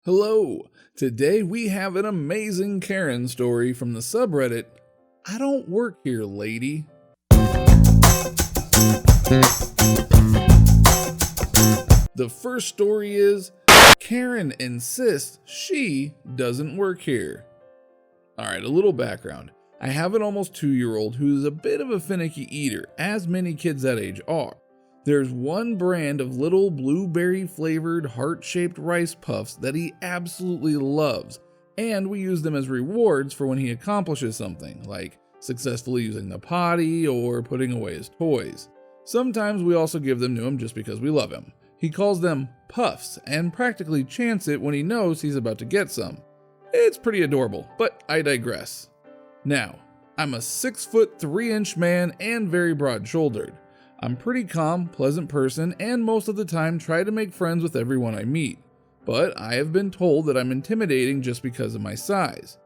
Hello! Today we have an amazing Karen story from the subreddit, I Don't Work Here, Lady. The first story is, Karen insists she doesn't work here. Alright, a little background. I have an almost 2-year-old who is a bit of a finicky eater, as many kids that age are. There's one brand of little blueberry flavored heart-shaped rice puffs that he absolutely loves, and we use them as rewards for when he accomplishes something, like successfully using the potty or putting away his toys. Sometimes we also give them to him just because we love him. He calls them puffs and practically chants it when he knows he's about to get some. It's pretty adorable, but I digress. Now, I'm a 6'3" man and very broad-shouldered. I'm pretty calm, pleasant person, and most of the time try to make friends with everyone I meet. But I have been told that I'm intimidating just because of my size.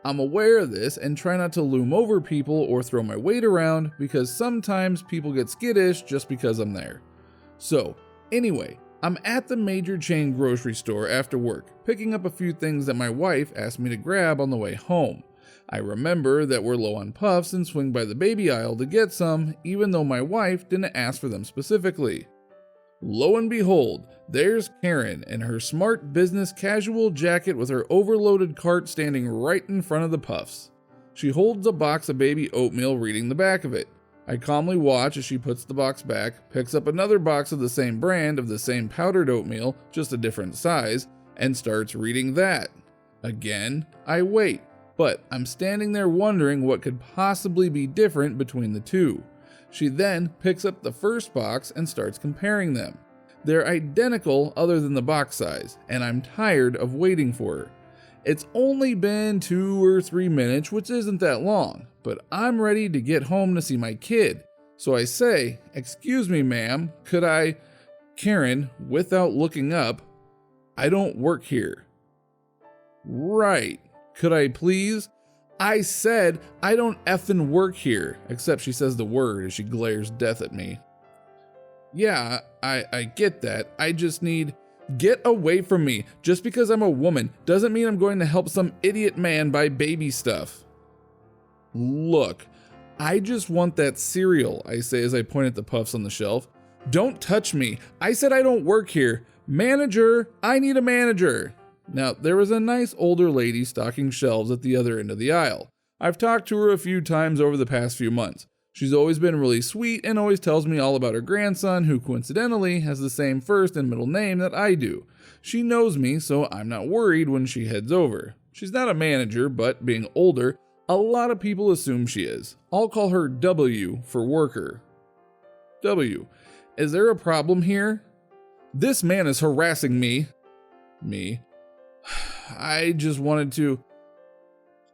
I'm aware of this and try not to loom over people or throw my weight around because sometimes people get skittish just because I'm there. So, anyway, I'm at the major chain grocery store after work, picking up a few things that my wife asked me to grab on the way home. I remember that we're low on puffs and swing by the baby aisle to get some, even though my wife didn't ask for them specifically. Lo and behold, there's Karen in her smart business casual jacket with her overloaded cart standing right in front of the puffs. She holds a box of baby oatmeal reading the back of it. I calmly watch as she puts the box back, picks up another box of the same brand of the same powdered oatmeal, just a different size, and starts reading that. Again, I wait. But I'm standing there wondering what could possibly be different between the two. She then picks up the first box and starts comparing them. They're identical other than the box size, and I'm tired of waiting for her. It's only been 2 or 3 minutes, which isn't that long, but I'm ready to get home to see my kid. So I say, "Excuse me, ma'am, could I..." Karen, without looking up, "I don't work here." "Right. Could I please?" I said, "I don't effing work here," except she says the word as she glares death at me. "Yeah, I get that. I just need..." "Get away from me. Just because I'm a woman doesn't mean I'm going to help some idiot man buy baby stuff." "Look, I just want that cereal," I say as I point at the puffs on the shelf. "Don't touch me. I said I don't work here. Manager, I need a manager." Now, there was a nice older lady stocking shelves at the other end of the aisle. I've talked to her a few times over the past few months. She's always been really sweet and always tells me all about her grandson, who coincidentally has the same first and middle name that I do. She knows me, so I'm not worried when she heads over. She's not a manager, but being older, a lot of people assume she is. I'll call her W for worker. "W, is there a problem here?" "This man is harassing me." Me. "I just wanted to..."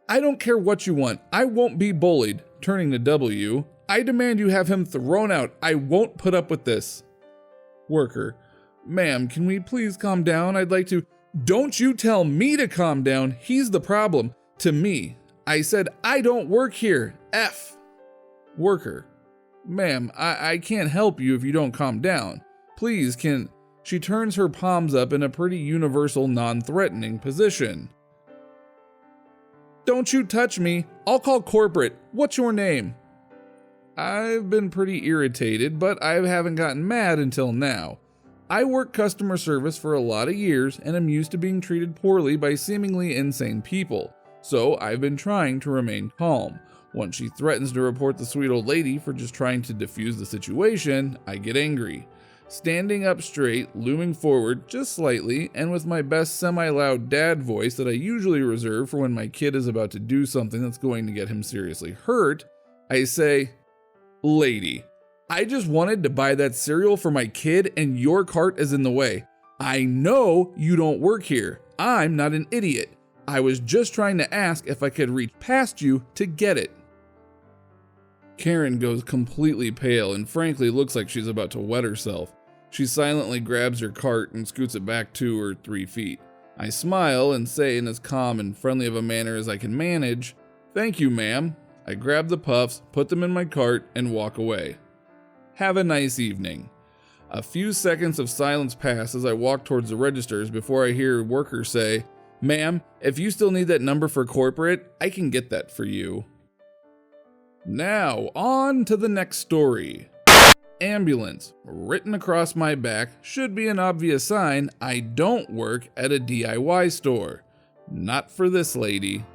"I don't care what you want. I won't be bullied." Turning to W, "I demand you have him thrown out. I won't put up with this." Worker, "Ma'am, can we please calm down? I'd like to..." "Don't you tell me to calm down. He's the problem. To me. I said I don't work here. F." Worker, "Ma'am, I can't help you if you don't calm down. Please, can..." She turns her palms up in a pretty universal non-threatening position. "Don't you touch me. I'll call corporate. What's your name?" I've been pretty irritated, but I haven't gotten mad until now. I work customer service for a lot of years and am used to being treated poorly by seemingly insane people, so I've been trying to remain calm. Once she threatens to report the sweet old lady for just trying to defuse the situation, I get angry. Standing up straight, looming forward just slightly, and with my best semi-loud dad voice that I usually reserve for when my kid is about to do something that's going to get him seriously hurt, I say, "Lady, I just wanted to buy that cereal for my kid and your cart is in the way. I know you don't work here. I'm not an idiot. I was just trying to ask if I could reach past you to get it." Karen goes completely pale and frankly looks like she's about to wet herself. She silently grabs her cart and scoots it back 2 or 3 feet. I smile and say in as calm and friendly of a manner as I can manage, "Thank you, ma'am." I grab the puffs, put them in my cart, and walk away. Have a nice evening. A few seconds of silence pass as I walk towards the registers before I hear a worker say, "Ma'am, if you still need that number for corporate, I can get that for you." Now, on to the next story. Ambulance, written across my back, should be an obvious sign I don't work at a DIY store. Not for this lady.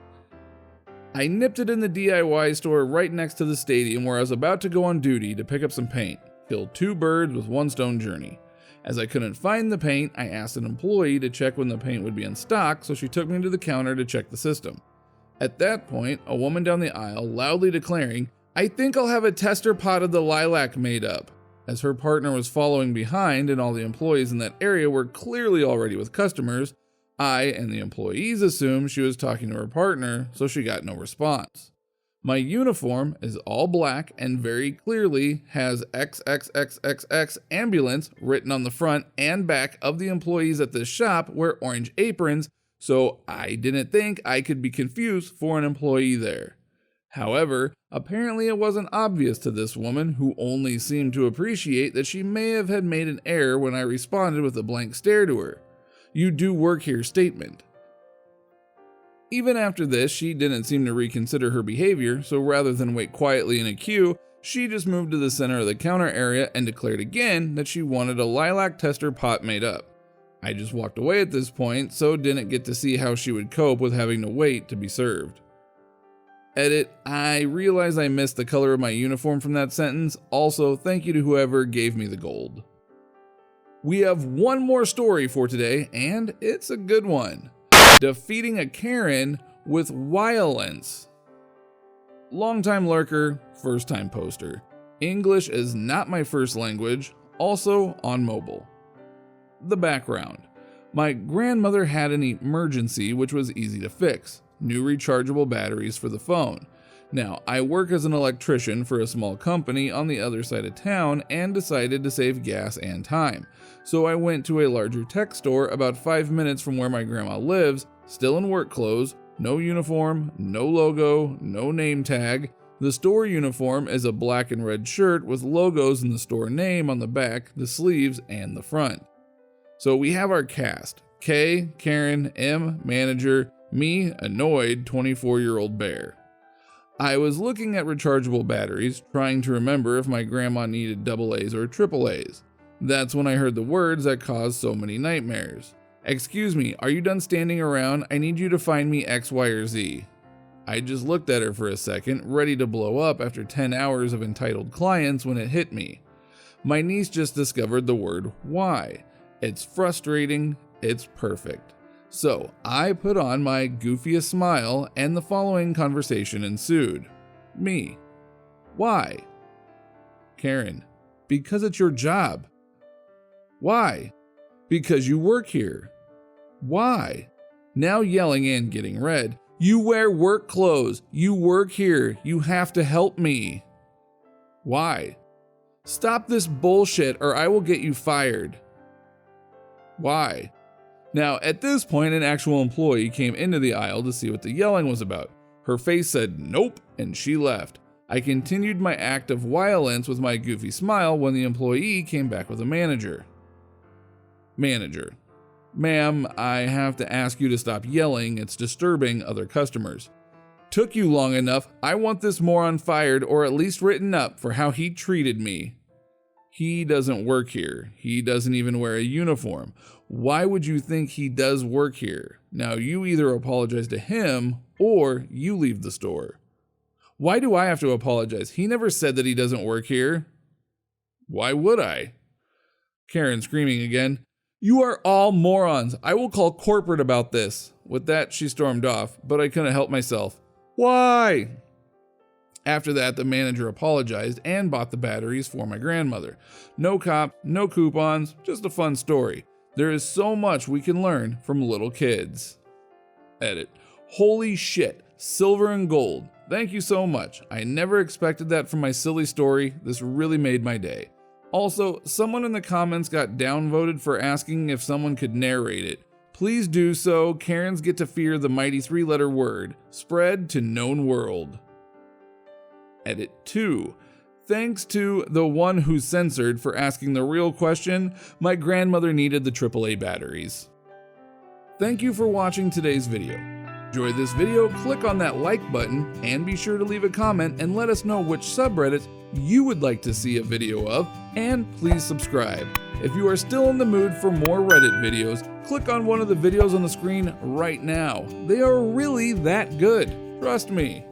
I nipped it in the DIY store right next to the stadium where I was about to go on duty to pick up some paint. Killed two birds with one stone journey. As I couldn't find the paint, I asked an employee to check when the paint would be in stock, so she took me to the counter to check the system. At that point, a woman down the aisle loudly declaring, "I think I'll have a tester pot of the lilac made up," as her partner was following behind and all the employees in that area were clearly already with customers. I and the employees assumed she was talking to her partner, so she got no response. My uniform is all black and very clearly has XXXXX ambulance written on the front and back of the employees at this shop wear orange aprons, so I didn't think I could be confused for an employee there. However, apparently it wasn't obvious to this woman, who only seemed to appreciate that she may have had made an error when I responded with a blank stare to her. "You do work here" statement. Even after this, she didn't seem to reconsider her behavior, so rather than wait quietly in a queue, she just moved to the center of the counter area and declared again that she wanted a lilac tester pot made up. I just walked away at this point, so didn't get to see how she would cope with having to wait to be served. Edit, I realize I missed the color of my uniform from that sentence. Also, thank you to whoever gave me the gold. We have one more story for today, and it's a good one. Defeating a Karen with Why-olence. Longtime lurker, first time poster. English is not my first language, also on mobile. The background. My grandmother had an emergency which was easy to fix. New rechargeable batteries for the phone. Now, I work as an electrician for a small company on the other side of town and decided to save gas and time. So I went to a larger tech store about 5 minutes from where my grandma lives, still in work clothes, no uniform, no logo, no name tag. The store uniform is a black and red shirt with logos in the store name on the back, the sleeves, and the front. So we have our cast: K, Karen, M, manager, me, annoyed 24-year-old bear. I was looking at rechargeable batteries, trying to remember if my grandma needed AA's or AAA's. That's when I heard the words that caused so many nightmares. "Excuse me, are you done standing around? I need you to find me X, Y, or Z." I just looked at her for a second, ready to blow up after 10 hours of entitled clients when it hit me. My niece just discovered the word why. It's frustrating, it's perfect. So I put on my goofiest smile and the following conversation ensued. Me: "Why?" Karen: "Because it's your job." "Why?" "Because you work here." "Why?" Now yelling and getting red. "You wear work clothes. You work here. You have to help me." "Why?" "Stop this bullshit or I will get you fired." "Why?" Now, at this point, an actual employee came into the aisle to see what the yelling was about. Her face said nope, and she left. I continued my act of Why-olence with my goofy smile when the employee came back with a manager. Manager: "Ma'am, I have to ask you to stop yelling. It's disturbing other customers." "Took you long enough. I want this moron fired or at least written up for how he treated me." "He doesn't work here. He doesn't even wear a uniform. Why would you think he does work here? Now you either apologize to him or you leave the store." "Why do I have to apologize? He never said that he doesn't work here." "Why would I?" Karen screaming again. "You are all morons. I will call corporate about this." With that, she stormed off, but I couldn't help myself. "Why?" After that, the manager apologized and bought the batteries for my grandmother. No cop, no coupons, just a fun story. There is so much we can learn from little kids. Edit. Holy shit, silver and gold. Thank you so much. I never expected that from my silly story. This really made my day. Also, someone in the comments got downvoted for asking if someone could narrate it. Please do so. Karens get to fear the mighty 3-letter word. Spread to known world. Edit 2. Thanks to the one who's censored for asking the real question, my grandmother needed the AAA batteries. Thank you for watching today's video. Enjoy this video, click on that like button, and be sure to leave a comment and let us know which subreddit you would like to see a video of, and please subscribe. If you are still in the mood for more Reddit videos, click on one of the videos on the screen right now. They are really that good, trust me.